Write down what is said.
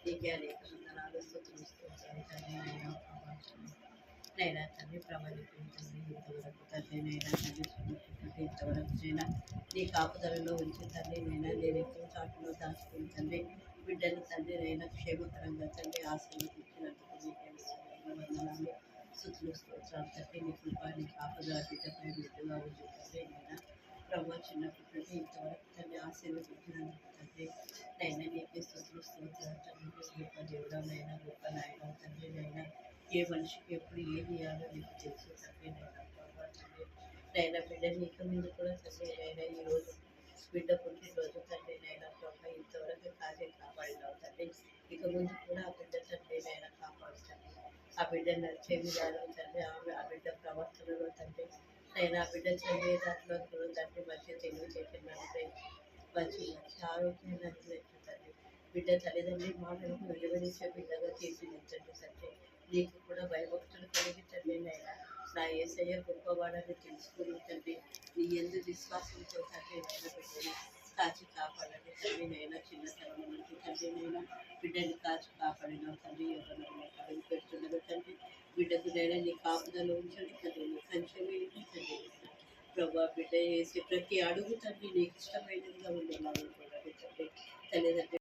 నీకే అనేక వందనాలు స్తుతులు స్తోత్రాలు తండ్రి నైనా నైనా తండ్రి ప్రభావితం ఇంతవరకు తండ్రి నైనా తండ్రి చిన్నప్పుడు ఇంతవరకు నైనా నీ కాపుదలలో ఉంచి తండ్రి నైనా నేను ఎక్కువ చాటులో దాచుకుని తండ్రి బిడ్డలు తండ్రి నైనా క్షేమకరంగా తండ్రి ఆశీర్వదించినందుకు నీకే వందనాలు స్తుతులు స్తోత్రాలు తండ్రి నీ కృప నీ కాపుదల బిడ్డపై బిడ్డగా ఉంది తండ్రి నైనా ప్రభావ చిన్నప్పటి నుండి ఇంతవరకు తండ్రి ఆశీర్వదించినందుకు తండ్రి నైనా నీకే స్తుతులు స్తోత్రాలు తండ్రి గొప్ప దేవుడనైనా గొప్ప నాయన తండ్రి నైనా ఏ మనిషికి ఎప్పుడు ఏది ఇవ్వాలో నీకు తెలుసు తండ్రి నైనా ప్రభావ తండ్రి నైనా బిడ్డ నీకు ముందు కూడా తండ్రి నైనా ఈరోజు బిడ్డ పుట్టినరోజు తండ్రి నైనా ప్రభావ ఇంతవరకు కాదే కాపాడినావు తండ్రి ఇక ముందు కూడా ఆ బిడ్డ తండ్రి నైనా కాపాడుతండి ఆ బిడ్డ నడిచే విధానం తండ్రి ఆ బిడ్డ ప్రవర్తనలో తండ్రి నైనా ఆ బిడ్డ చదివే దాంట్లో కూడా తండ్రి మంచి తెలివి చేసినట్టు మంచి మంచి ఆరోగ్యాన్ని తండ్రి బిడ్డ తల్లిదండ్రి మాటలకు వెలువరించే బిడ్డగా తీర్చిదిద్దండి తండ్రి నీకు కూడా భయభక్తులు కలిగి తండ్రి నైనా నా యేసయ్య గొప్పవాడని తెలుసుకుని తండ్రి నీ ఎందు విశ్వాసంతో తండ్రి నైనా బిడ్డని కాచి కాపాడండి తండ్రి నైనా చిన్నతనం నుంచి తండ్రి నైనా బిడ్డని కాచి కాపాడిన తండ్రి ఎవరైనా అడుగు పెడుతున్నారు తండ్రి బిడ్డకు నైనా నీ కాపుదల ఉంచండి తండ్రి నీ కంచెమే తండ్రి ప్రభా బిడ్డ వేసే ప్రతి అడుగు తండ్రి నీకు ఇష్టమైనదిగా ఉండేలాగా తండ్రి తల్లిదండ్రులు